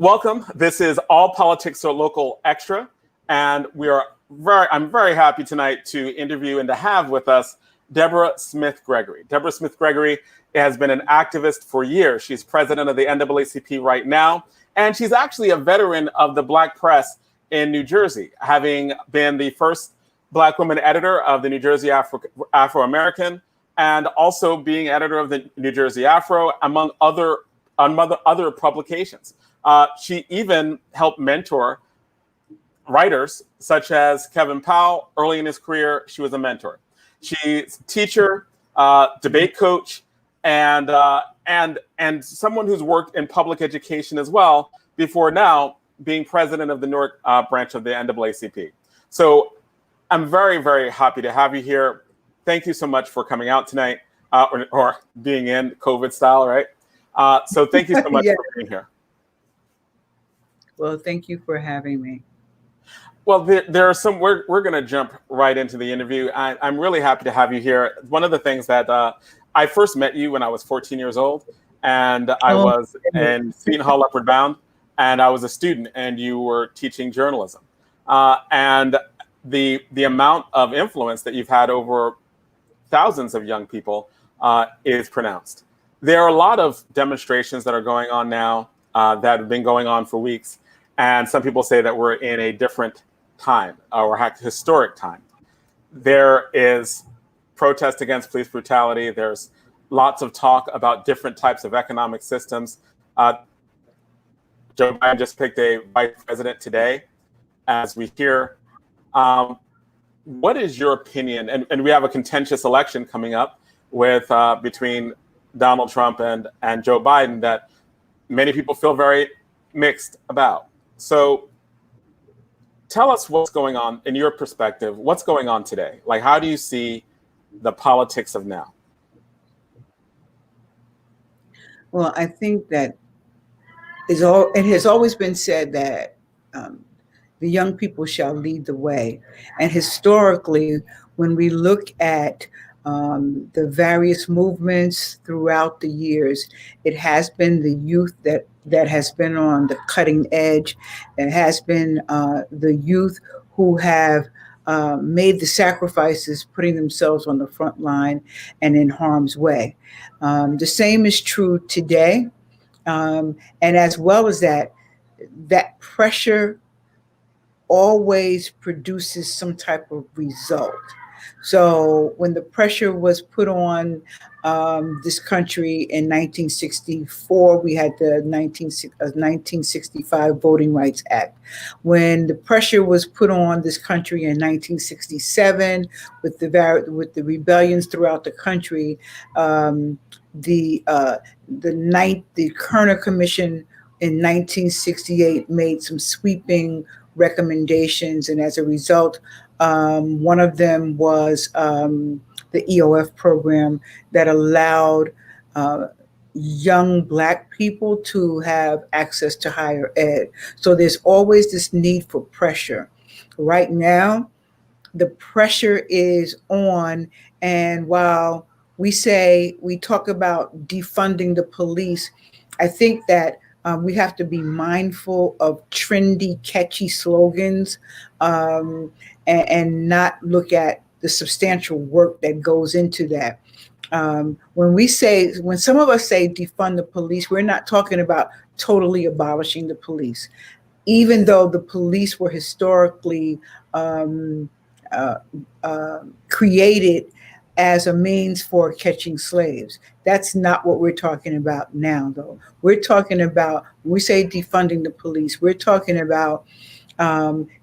Welcome. This is All Politics Are Local Extra, and I'm very happy tonight to interview and to have with us Deborah Smith-Gregory. Deborah Smith-Gregory has been an activist for years. She's president of the NAACP right now, and she's actually a veteran of the Black press in New Jersey, having been the first Black woman editor of the New Jersey Afro-American, and also being editor of the New Jersey Afro, among other publications. She even helped mentor writers such as Kevin Powell. Early in his career, she was a mentor. She's a teacher, debate coach, and someone who's worked in public education as well before now being president of the Newark branch of the NAACP. So I'm very, very happy to have you here. Thank you so much for coming out tonight, or being in COVID style, right? So thank you so much Yeah. for being here. Well, thank you for having me. Well, there are some, we're going to jump right into the interview. I'm really happy to have you here. One of the things that I first met you when I was 14 years old, and I was in Seton Hall Upward Bound, and I was a student, and you were teaching journalism. And the amount of influence that you've had over thousands of young people is pronounced. There are a lot of demonstrations that are going on now that have been going on for weeks. And some people say that we're in a different time, or historic time. There is protest against police brutality. There's lots of talk about different types of economic systems. Joe Biden just picked a vice president today, as we hear. What is your opinion? And we have a contentious election coming up with between Donald Trump and Joe Biden that many people feel very mixed about. So tell us what's going on in your perspective. What's going on today? Like, how do you see the politics of now? Well, I think that it has always been said that the young people shall lead the way. And historically, when we look at the various movements throughout the years, it has been the youth that has been on the cutting edge. It has been the youth who have made the sacrifices, putting themselves on the front line and in harm's way. The same is true today. And as well as that pressure always produces some type of result. So when the pressure was put on this country in 1964, we had the 1965 Voting Rights Act. When the pressure was put on this country in 1967, with the rebellions throughout the country, the Kerner Commission in 1968 made some sweeping recommendations, and as a result, one of them was the EOF program that allowed young Black people to have access to higher ed. So there's always this need for pressure. Right now, the pressure is on, and while we talk about defunding the police, I think that we have to be mindful of trendy, catchy slogans, and not look at the substantial work that goes into that. When some of us say defund the police, we're not talking about totally abolishing the police, even though the police were historically created as a means for catching slaves. That's not what we're talking about now, though. We're talking about, when we say defunding the police, we're talking about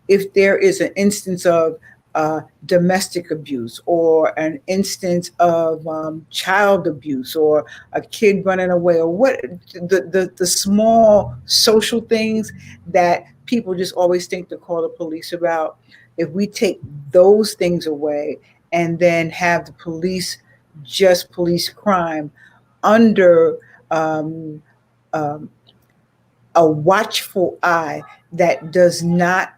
if there is an instance of domestic abuse, or an instance of child abuse, or a kid running away, or what the small social things that people just always think to call the police about. If we take those things away and then have the police just police crime under a watchful eye that does not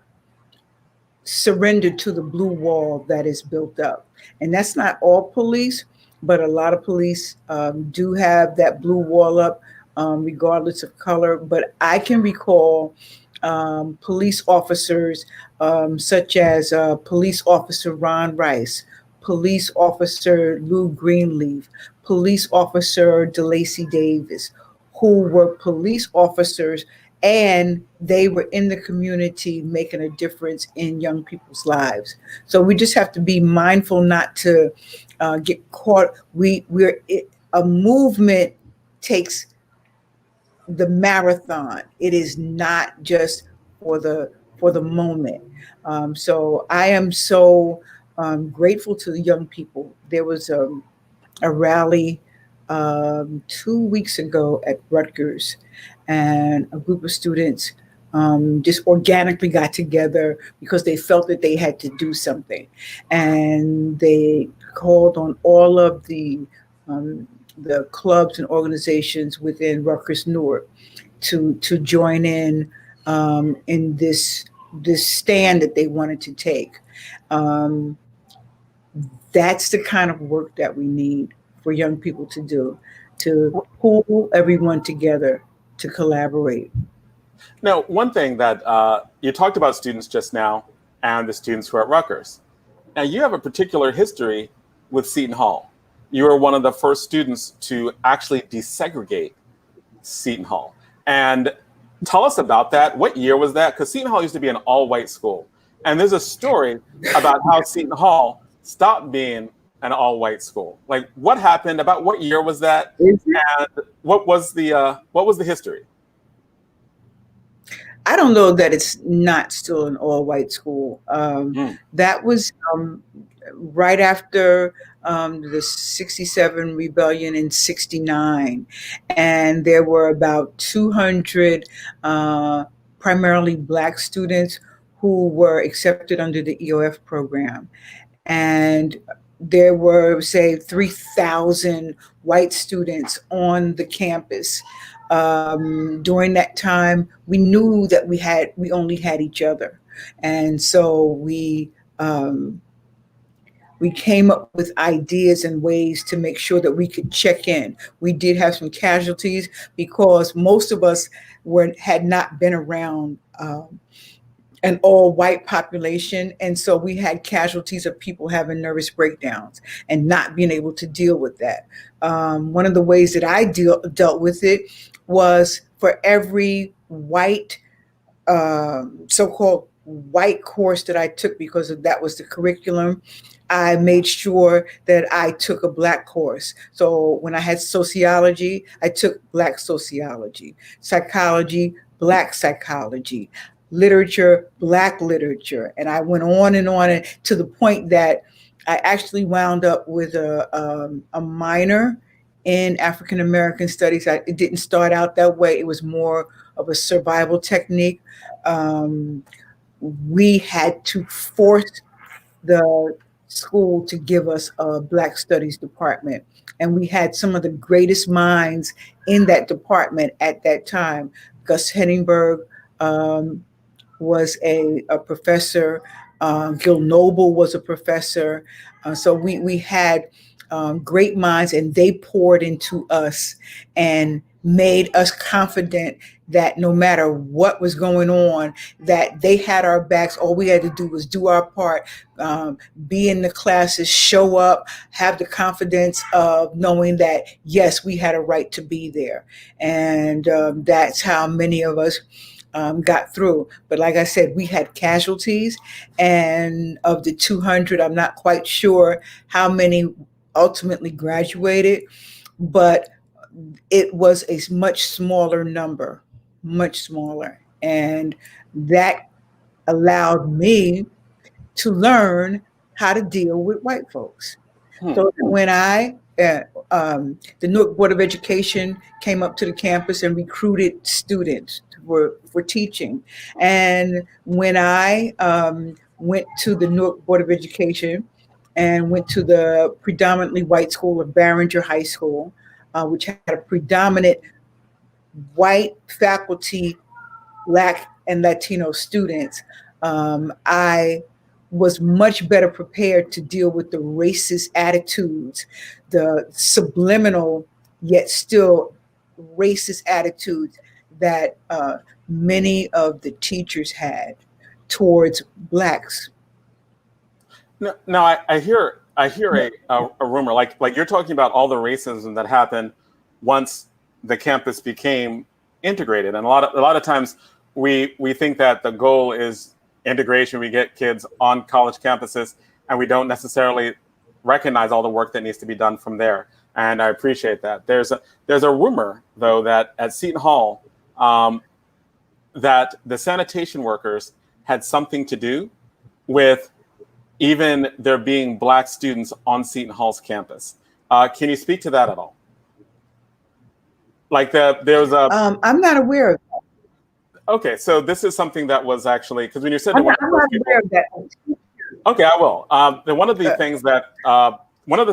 surrender to the blue wall that is built up. And that's not all police, but a lot of police do have that blue wall up regardless of color. But I can recall police officers such as Police Officer Ron Rice, Police Officer Lou Greenleaf, Police Officer DeLacy Davis, who were police officers, and they were in the community making a difference in young people's lives. So we just have to be mindful not to get caught. A movement takes the marathon. It is not just for the moment. So I am so grateful to the young people. There was a rally 2 weeks ago at Rutgers, and a group of students just organically got together because they felt that they had to do something, and they called on all of the clubs and organizations within Rutgers Newark to join in this stand that they wanted to take. That's the kind of work that we need for young people to do, to pull everyone together to collaborate. Now, one thing that you talked about students just now and the students who are at Rutgers. Now, you have a particular history with Seton Hall. You were one of the first students to actually desegregate Seton Hall. And tell us about that. What year was that? Because Seton Hall used to be an all-white school. And there's a story about how Seton Hall stopped being an all-white school. Like, what happened? About what year was that? And what was the history? I don't know that it's not still an all-white school. That was right after the 67 rebellion in 69. And there were about 200 primarily Black students who were accepted under the EOF program. And there were, say, 3,000 white students on the campus. During that time, we knew that we only had each other. And so we came up with ideas and ways to make sure that we could check in. We did have some casualties because most of us had not been around an all-white population. And so we had casualties of people having nervous breakdowns and not being able to deal with that. One of the ways that I dealt with it was for every white, so-called white course that I took, because that was the curriculum, I made sure that I took a Black course. So when I had sociology, I took Black sociology, psychology, Black psychology, literature, Black literature. And I went on and to the point that I actually wound up with a minor in African American studies. It didn't start out that way. It was more of a survival technique. We had to force the school to give us a Black Studies department. And we had some of the greatest minds in that department at that time. Gus Henningberg was a professor. Gil Noble was a professor. So we had great minds, and they poured into us and made us confident that no matter what was going on, that they had our backs. All we had to do was do our part, be in the classes, show up, have the confidence of knowing that, yes, we had a right to be there. And that's how many of us got through. But like I said, we had casualties, and of the 200, I'm not quite sure how many ultimately graduated, but it was a much smaller number, much smaller. And that allowed me to learn how to deal with white folks. So when the Newark Board of Education came up to the campus and recruited students for teaching. And when I went to the Newark Board of Education and went to the predominantly white school of Barringer High School, which had a predominant white faculty, Black and Latino students, I was much better prepared to deal with the racist attitudes, the subliminal yet still racist attitudes that many of the teachers had towards blacks. No, I hear a rumor like you're talking about all the racism that happened once the campus became integrated, and a lot of times we think that the goal is integration. We get kids on college campuses, and we don't necessarily recognize all the work that needs to be done from there. And I appreciate that. There's a rumor though that at Seton Hall, that the sanitation workers had something to do with even there being black students on Seton Hall's campus. Can you speak to that at all? Like there's a. I'm not aware of that. Okay, so this is something that was actually because when you said I'm not aware of that. Okay, I will. One of the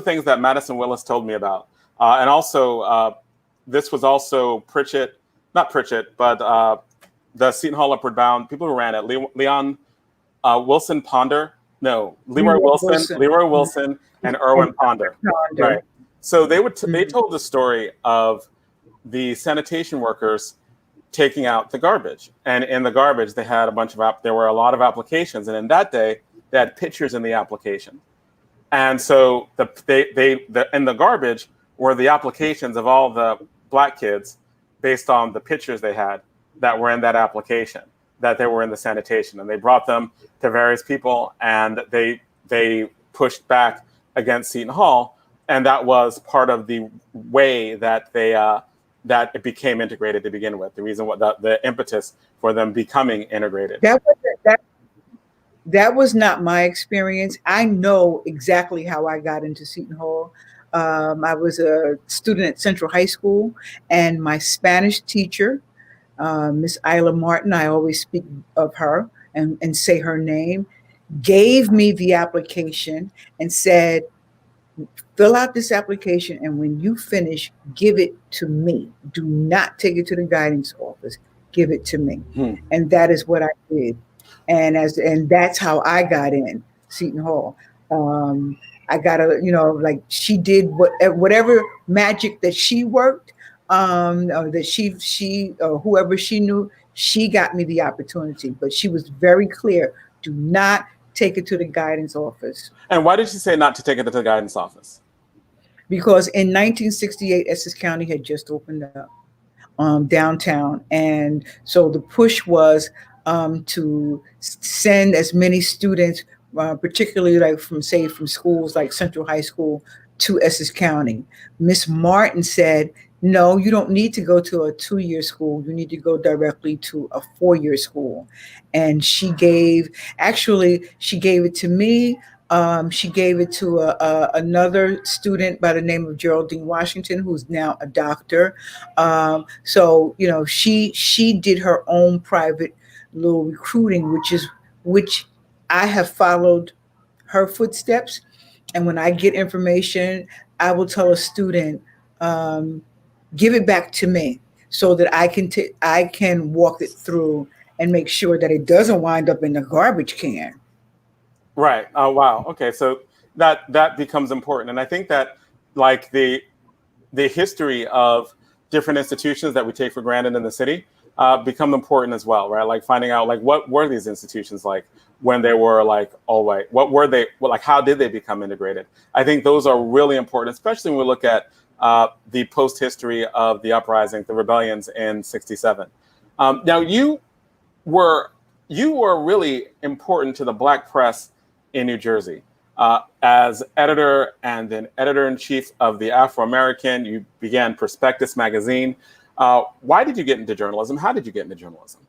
things that Madison Willis told me about, and also this was also not Pritchett, but the Seton Hall Upward Bound people who ran it, Leon Wilson Ponder. No, Leroy Wilson, and Erwin Ponder. Right. So they told the story of the sanitation workers taking out the garbage, and in the garbage they had there were a lot of applications, and in that day they had pictures in the application, and so in the garbage were the applications of all the black kids based on the pictures they had that were in that application, that they were in the sanitation, and they brought them to various people, and they pushed back against Seton Hall, and that was part of the way that that it became integrated to begin with. The reason the impetus for them becoming integrated. That was not my experience. I know exactly how I got into Seton Hall. I was a student at Central High School, and my Spanish teacher, Miss Isla Martin, I always speak of her and say her name, gave me the application and said, fill out this application, and when you finish, give it to me. Do not take it to the guidance office. Give it to me. And that is what I did. And that's how I got in Seton Hall. I got like she did whatever magic that she worked, or that she or whoever she knew, she got me the opportunity. But she was very clear: do not take it to the guidance office. And why did she say not to take it to the guidance office? Because in 1968, Essex County had just opened up downtown, and so the push was to send as many students, particularly like from schools like Central High School, to Essex County. Miss Martin said, no, you don't need to go to a 2-year school. You need to go directly to a 4-year school. And she gave it to me. She gave it to another student by the name of Geraldine Washington, who's now a doctor. So she did her own private little recruiting, which I have followed her footsteps. And when I get information, I will tell a student, give it back to me so that I can walk it through and make sure that it doesn't wind up in the garbage can. Right. Oh, wow. Okay. So that becomes important. And I think that like the history of different institutions that we take for granted in the city become important as well, right? Like finding out like what were these institutions like when they were like all white? What were they like? How did they become integrated? I think those are really important, especially when we look at the post history of the uprising, the rebellions in '67. Now you were really important to the Black press in New Jersey. As editor and then editor-in-chief of the Afro-American, you began Prospectus magazine. Why did you get into journalism? How did you get into journalism?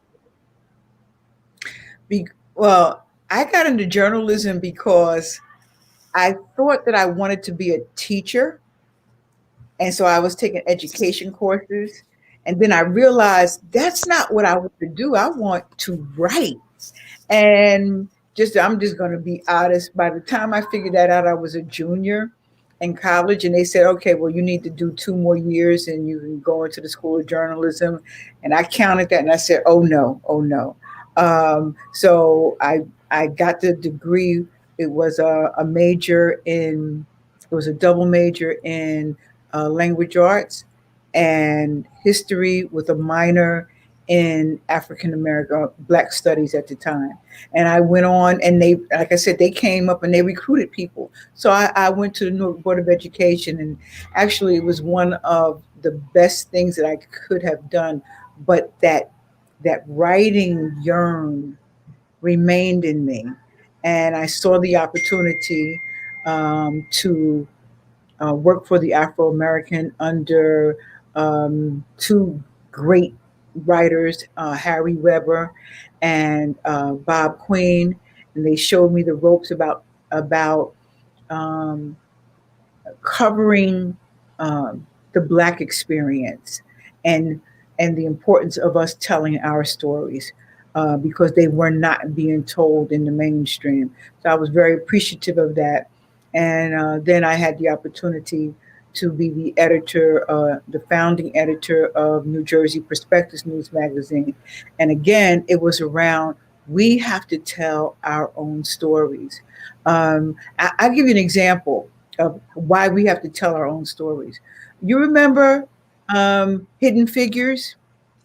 Well, I got into journalism because I thought that I wanted to be a teacher. And so I was taking education courses. And then I realized that's not what I want to do. I want to write. And I'm just going to be honest. By the time I figured that out, I was a junior in college, and they said, okay, well, you need to do 2 more years and you can go into the School of Journalism. And I counted that and I said, oh no. So I got the degree. It was a double major in language arts and history with a minor in African American Black studies at the time. And I went on, and they, like I said, they came up and they recruited people. So I went to the Newark Board of Education, and actually it was one of the best things that I could have done. But that writing yearn remained in me, and I saw the opportunity to work for the Afro American under two great writers, Harry Weber and Bob Queen, and they showed me the ropes about um, covering the Black experience and and the importance of us telling our stories. Because they were not being told in the mainstream. So I was very appreciative of that. And then I had the opportunity to be the editor, the founding editor of New Jersey Prospectus News Magazine. And again, it was around we have to tell our own stories. I'll give you an example of why we have to tell our own stories. You remember Hidden Figures?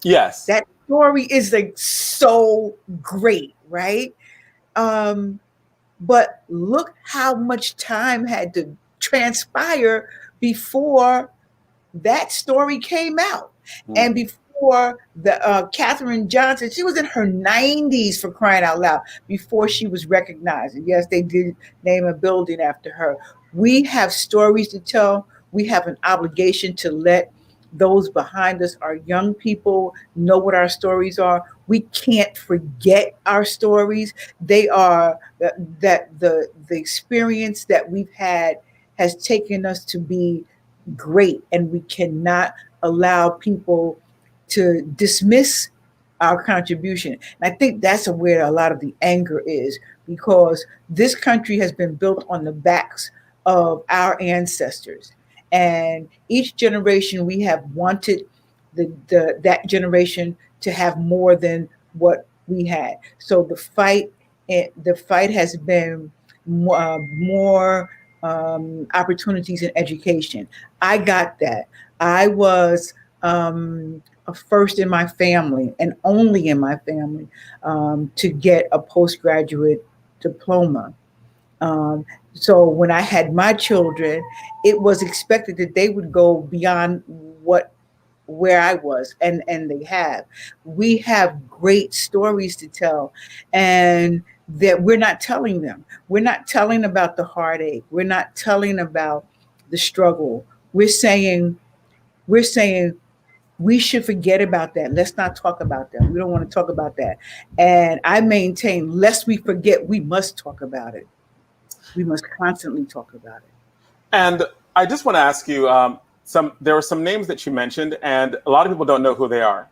Yes. That story is like so great, right? Um, but look how much time had to transpire before that story came out. Mm. And before the Katherine Johnson, she was in her 90s, for crying out loud, before she was recognized. And yes, they did name a building after her. We have stories to tell. We have an obligation to let those behind us, our young people, know what our stories are. We can't forget our stories. They are that the experience that we've had has taken us to be great, and we cannot allow people to dismiss our contribution. And I think that's where a lot of the anger is, because this country has been built on the backs of our ancestors, and each generation we have wanted that generation to have more than what we had. So the fight has been more opportunities in education. I got that. I was a first in my family and only in my family to get a postgraduate diploma. Um, so when I had my children, it was expected that they would go beyond what where I was, and they have. We have great stories to tell, and that we're not telling them. We're not telling about the heartache. We're not telling about the struggle. We're saying we should forget about that. Let's not talk about that. We don't want to talk about that. And I maintain, lest we forget, we must talk about it. We must constantly talk about it. And I just want to ask you, there were some names that you mentioned, and a lot of people don't know who they are.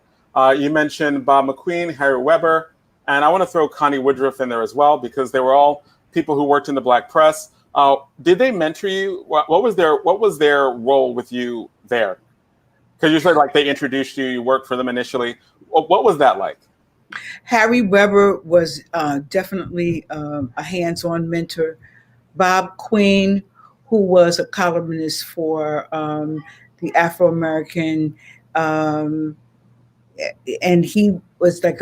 You mentioned Bob McQueen, Harry Weber, and I want to throw Connie Woodruff in there as well, because they were all people who worked in the Black press. Did they mentor you? What was their role with you there? Because you said like they introduced you, you worked for them initially. What was that like? Harry Weber was definitely a hands-on mentor. Bob Queen, who was a columnist for the Afro American, um, and he was like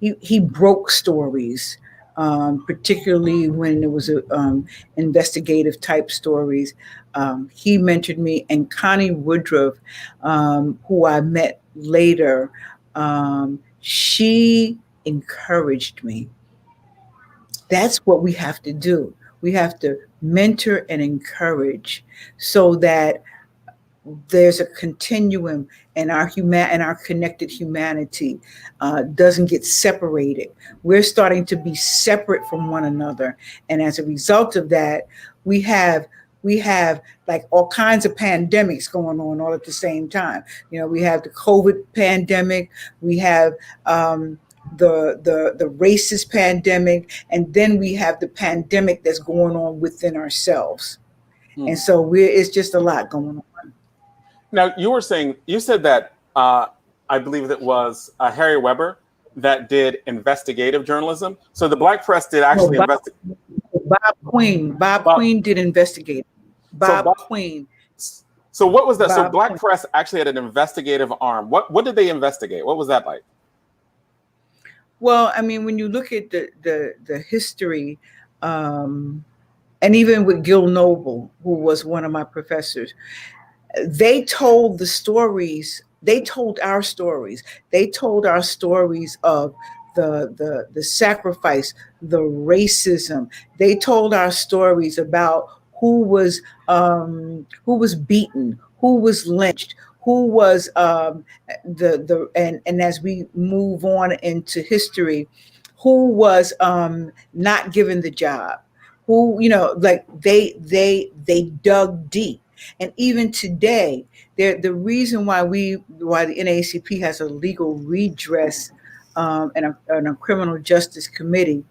he broke stories, particularly when it was investigative type stories. He mentored me, and Connie Woodruff, who I met later, she encouraged me. That's what we have to do. We have to mentor and encourage, so that there's a continuum, and our connected humanity doesn't get separated. We're starting to be separate from one another, and as a result of that, we have like all kinds of pandemics going on all at the same time. We have the COVID pandemic, we have the racist pandemic, and then we have the pandemic that's going on within ourselves. And so it's just a lot going on. Now, you said that I believe that was Harry Weber that did investigative journalism. So the Black press did actually investigate. Bob Queen. Bob Queen did investigate. Bob Queen. So what was that? So Bob Black Quinn. Press actually had an investigative arm. What did they investigate? What was that like? Well, I mean, when you look at the history, um, and even with Gil Noble, who was one of my professors, they told the stories. They told our stories. They told our stories of the sacrifice, the racism. They told our stories about who was beaten, who was lynched, who was the and as we move on into history, who was not given the job, who, you know, like they dug deep. And even today, the reason why the NAACP has a legal redress and a criminal justice committee,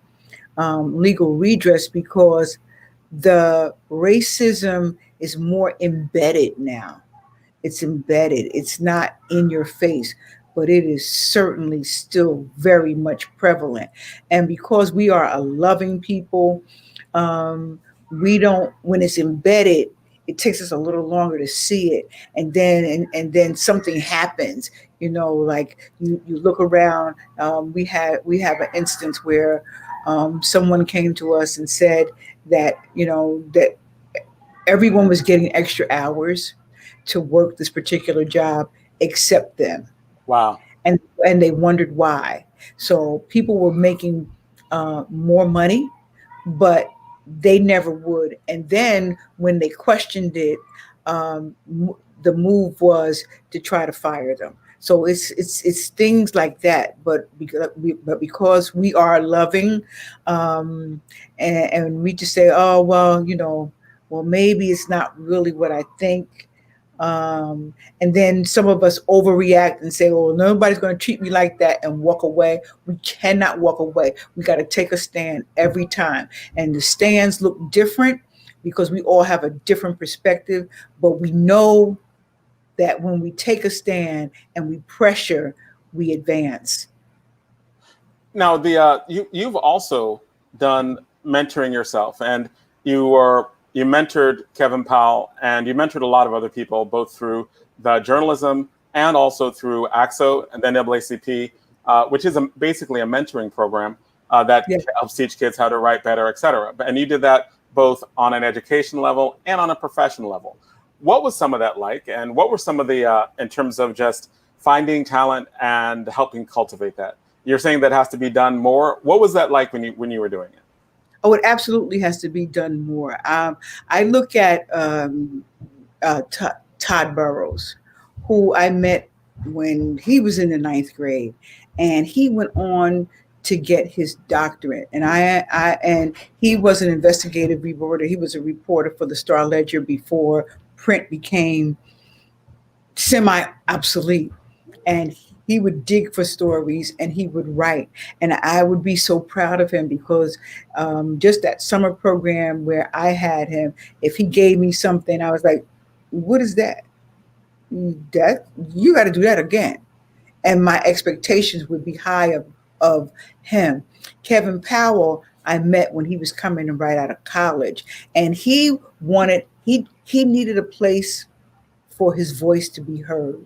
legal redress, because the racism is more embedded now. It's embedded. It's not in your face, but it is certainly still very much prevalent. And because we are a loving people, um, we don't. When it's embedded, it takes us a little longer to see it, and then something happens. You know, like you look around. We have an instance where someone came to us and said that, you know, that everyone was getting extra hours to work this particular job except them, Wow. and they wondered why. So people were making more money, but they never would. And then when they questioned it, the move was to try to fire them. So it's things like that. But because we are loving, and we just say, oh well, you know, well maybe it's not really what I think. And then some of us overreact and say, "Oh, nobody's going to treat me like that," and walk away. We cannot walk away. We got to take a stand every time, and the stands look different because we all have a different perspective. But we know that when we take a stand and we pressure, we advance. Now, you've also done mentoring yourself, and you mentored Kevin Powell, and you mentored a lot of other people, both through the journalism and also through AXO and then NAACP, which is basically a mentoring program that Yeah. helps teach kids how to write better, et cetera. And you did that both on an education level and on a professional level. What was some of that like, and what were some of the in terms of just finding talent and helping cultivate that? You're saying that has to be done more. What was that like when you were doing it? Oh, it absolutely has to be done more. I look at Todd Burrows, who I met when he was in the ninth grade, and he went on to get his doctorate. And he was an investigative reporter. He was a reporter for the Star Ledger before print became semi obsolete. And he would dig for stories and he would write. And I would be so proud of him because just that summer program where I had him, if he gave me something, I was like, what is that? That you got to do that again. And my expectations would be high of him. Kevin Powell, I met when he was coming right out of college, and he needed a place for his voice to be heard.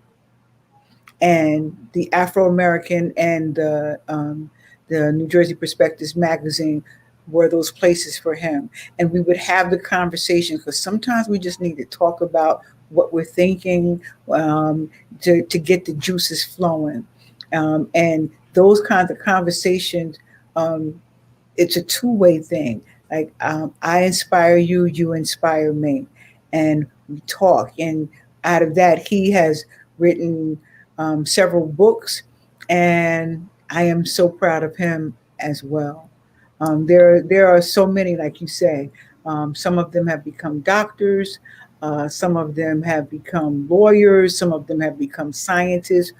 And the Afro American and the New Jersey Perspectives magazine were those places for him. And we would have the conversation because sometimes we just need to talk about what we're thinking, to get the juices flowing. And those kinds of conversations, it's a two-way thing. Like, I inspire you, you inspire me, and we talk. And out of that, he has written several books, and I am so proud of him as well. There are so many, like you say. Some of them have become doctors. Some of them have become lawyers. Some of them have become scientists.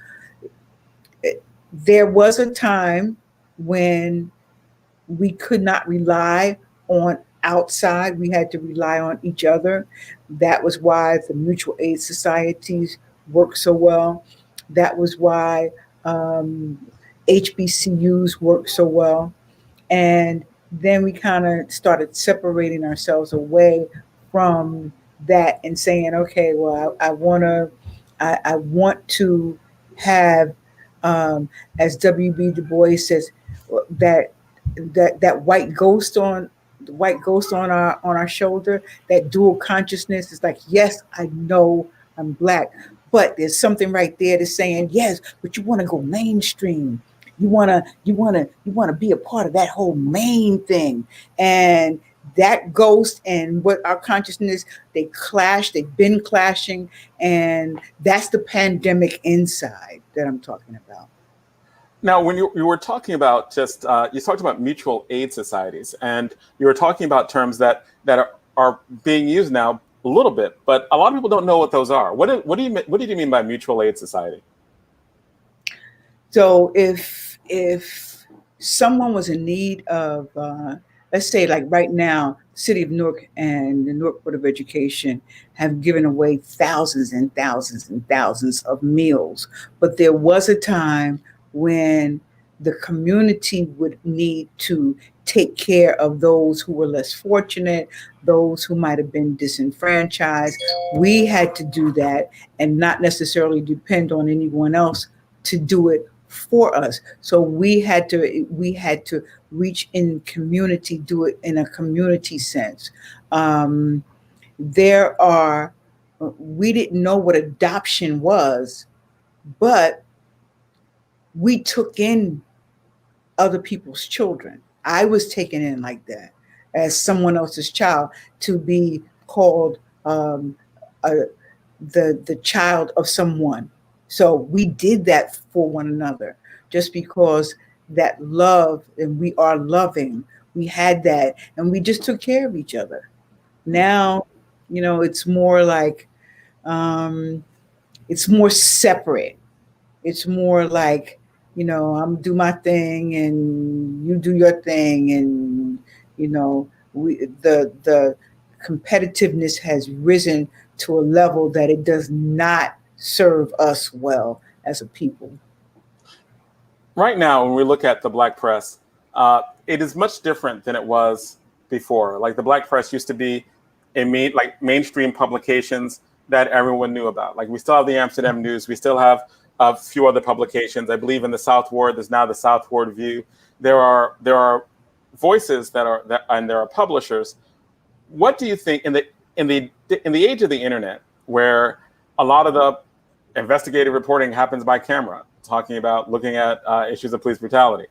There was a time when we could not rely on outside. We had to rely on each other. That was why the mutual aid societies work so well. That was why HBCUs work so well. And then we kind of started separating ourselves away from that and saying, okay, well, I want to have, as W.B. Du Bois says, that that white ghost on the white ghost on our shoulder, that dual consciousness is like, yes, I know I'm black, but there's something right there that's saying, yes, but you want to go mainstream. You want to be a part of that whole main thing. And that ghost and what our consciousness, they clash, they've been clashing, and that's the pandemic inside that I'm talking about. Now, when you were talking about just, you talked about mutual aid societies, and you were talking about terms that are being used now a little bit, but a lot of people don't know what those are. What did you mean by mutual aid society? So if someone was in need of, let's say, like right now, the city of Newark and the Newark Board of Education have given away thousands and thousands and thousands of meals, but there was a time when the community would need to take care of those who were less fortunate, those who might have been disenfranchised. We had to do that and not necessarily depend on anyone else to do it for us. So we had to reach in community, do it in a community sense. There are We didn't know what adoption was, but we took in other people's children. I was taken in like that as someone else's child, to be called, a, the child of someone. So we did that for one another, just because that love, and we are loving. We had that, and we just took care of each other. Now, it's more like, um, it's more separate. It's more like, I'm do my thing and you do your thing, and the competitiveness has risen to a level that it does not serve us well as a people. Right now, when we look at the black press, it is much different than it was before. Like the black press used to be like mainstream publications that everyone knew about. Like we still have the Amsterdam News, we still have a few other publications. I believe in the South Ward, there's now the South Ward View. There are voices and there are publishers. What do you think in the age of the internet, where a lot of the investigative reporting happens by camera, looking at issues of police brutality?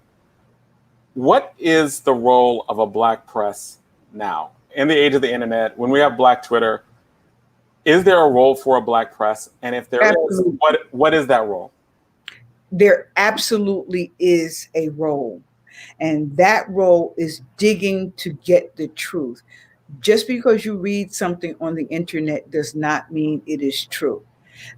What is the role of a black press now in the age of the internet, when we have black Twitter? Is there a role for a black press? And if there Absolutely. is, what is that role? There absolutely is a role, and that role is digging to get the truth. Just because you read something on the internet does not mean it is true.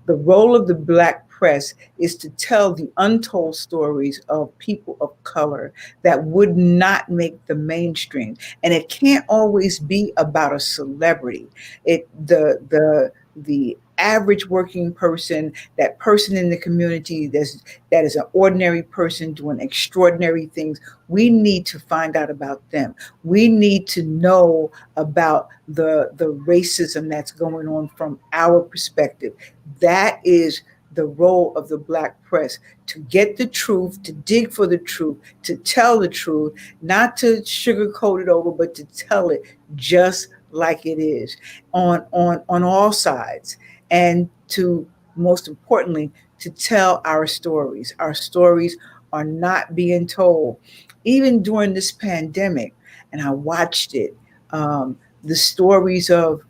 The role of the black press is to tell the untold stories of people of color that would not make the mainstream. And it can't always be about a celebrity. The average working person, that person in the community that is an ordinary person doing extraordinary things, we need to find out about them. We need to know about the racism that's going on from our perspective. That is the role of the black press, to get the truth, to dig for the truth, to tell the truth, not to sugarcoat it over, but to tell it just like it is, on all sides. And to, most importantly, to tell our stories. Our stories are not being told. Even during this pandemic, and I watched it, the stories of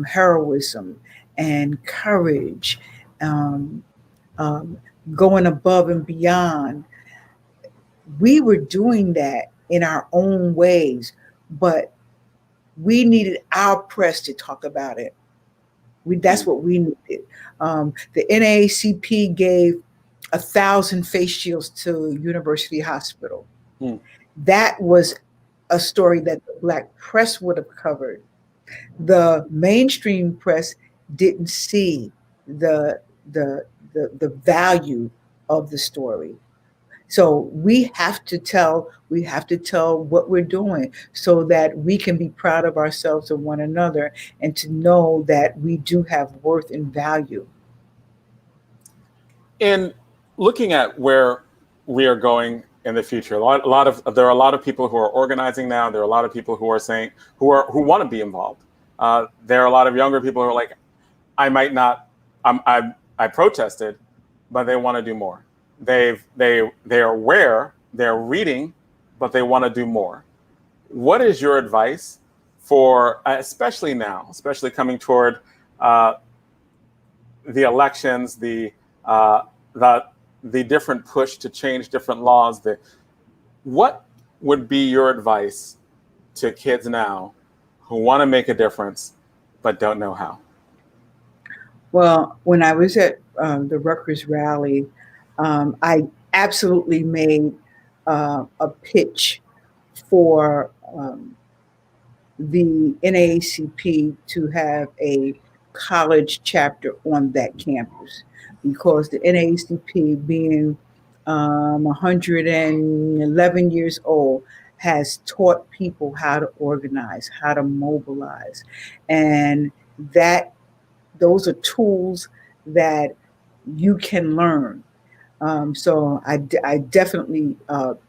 heroism and courage, um, um, going above and beyond. We were doing that in our own ways, but we needed our press to talk about it. That's what we needed. The NAACP gave 1,000 face shields to University Hospital. Hmm. That was a story that the black press would have covered. The mainstream press didn't see the value of the story. So we have to tell what we're doing so that we can be proud of ourselves and one another, and to know that we do have worth and value. In looking at where we are going in the future, there are a lot of people who are organizing now. There are a lot of people who are saying who want to be involved. There are a lot of younger people who are like, I might not, I protested, but they want to do more. They are aware, they're reading, but they want to do more. What is your advice for, especially now, especially coming toward the elections, uh, the the different push to change different laws? What would be your advice to kids now who want to make a difference but don't know how? Well, when I was at the Rutgers rally, I absolutely made a pitch for the NAACP to have a college chapter on that campus, because the NAACP, being 111 years old, has taught people how to organize, how to mobilize, and that those are tools that you can learn. So I definitely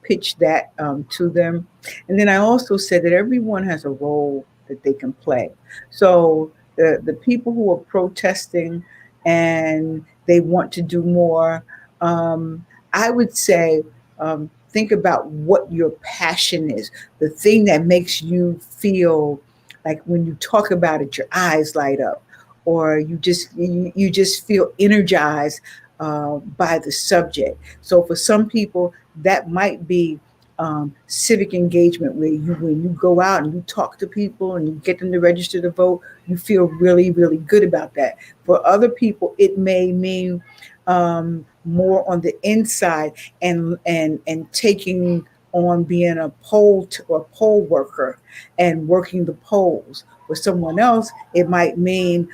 pitched that to them. And then I also said that everyone has a role that they can play. So the people who are protesting and they want to do more, I would say, think about what your passion is, the thing that makes you feel like when you talk about it, your eyes light up, or you just feel energized by the subject. So for some people, that might be civic engagement, where when you go out and you talk to people and you get them to register to vote, you feel really, really good about that. For other people, it may mean more on the inside, and taking on being a poll worker and working the polls. For someone else, it might mean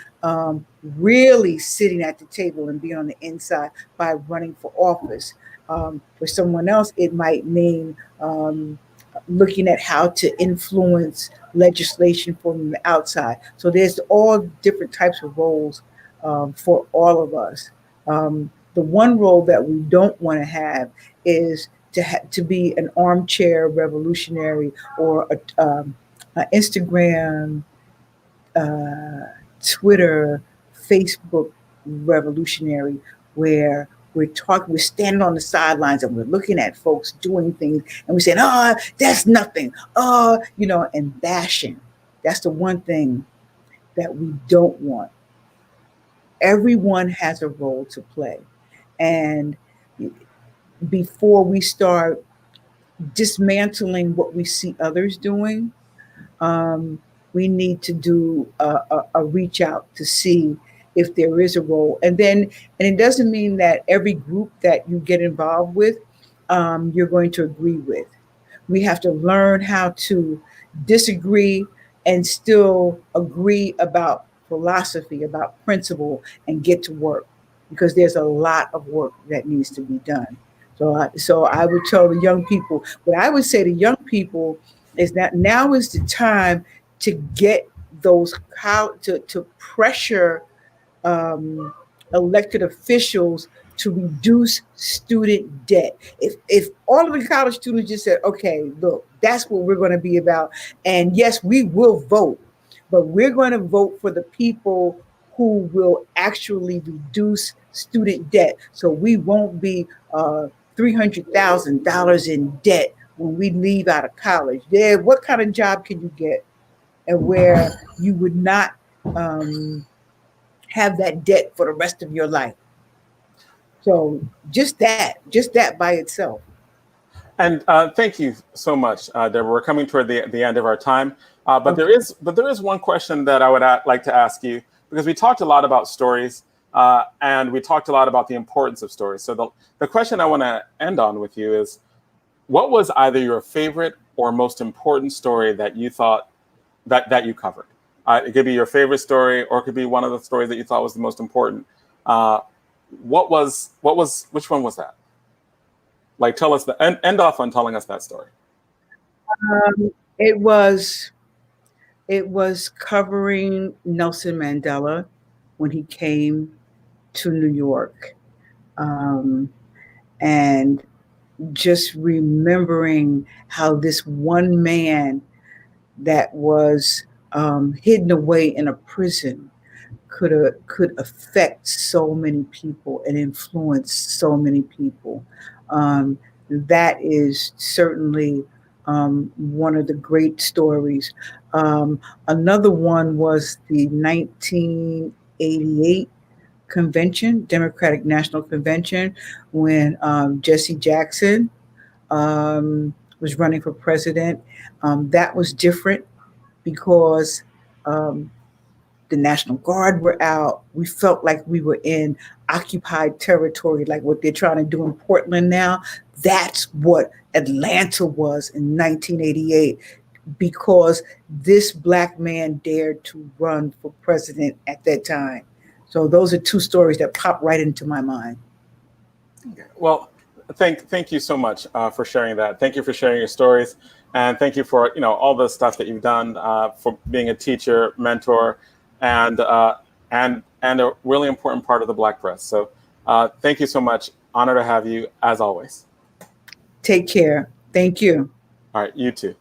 really sitting at the table and being on the inside by running for office. For someone else, it might mean looking at how to influence legislation from the outside. So there's all different types of roles for all of us. The one role that we don't want to have is to be an armchair revolutionary, or a Instagram, Twitter, Facebook revolutionary, where we're standing on the sidelines and we're looking at folks doing things, and we're saying, "Oh, that's nothing," and bashing. That's the one thing that we don't want. Everyone has a role to play, and before we start dismantling what we see others doing, um, we need to do a reach out to see if there is a role. And it doesn't mean that every group that you get involved with, you're going to agree with. We have to learn how to disagree and still agree about philosophy, about principle, and get to work, because there's a lot of work that needs to be done. So I would tell the young people, what I would say to young people is that now is the time to get those to pressure um, elected officials to reduce student debt. If all of the college students just said, okay, look, that's what we're going to be about, and yes, we will vote, but we're going to vote for the people who will actually reduce student debt, so we won't be $300,000 in debt when we leave out of college. There, what kind of job can you get, and where you would not have that debt for the rest of your life? So just that by itself. And thank you so much, Deborah. We're coming toward the end of our time, but Okay. there is one question that I would like to ask you, because we talked a lot about stories, and we talked a lot about the importance of stories. So the question I want to end on with you is, what was either your favorite or most important story that you thought that you covered? It could be your favorite story, or it could be one of the stories that you thought was the most important. Which one was that? Like, tell us end off on telling us that story. It was covering Nelson Mandela when he came to New York, and just remembering how this one man that was hidden away in a prison could affect so many people and influence so many people. That is certainly one of the great stories. Another one was the 1988 convention, Democratic National Convention, when Jesse Jackson was running for president. That was different because the National Guard were out. We felt like we were in occupied territory, like what they're trying to do in Portland now. That's what Atlanta was in 1988, because this Black man dared to run for president at that time. So those are two stories that pop right into my mind. Well, thank you so much for sharing that. Thank you for sharing your stories, and thank you for all the stuff that you've done for being a teacher, mentor, and a really important part of the Black press. So thank you so much. Honor to have you as always. Take care. Thank you. All right, you too.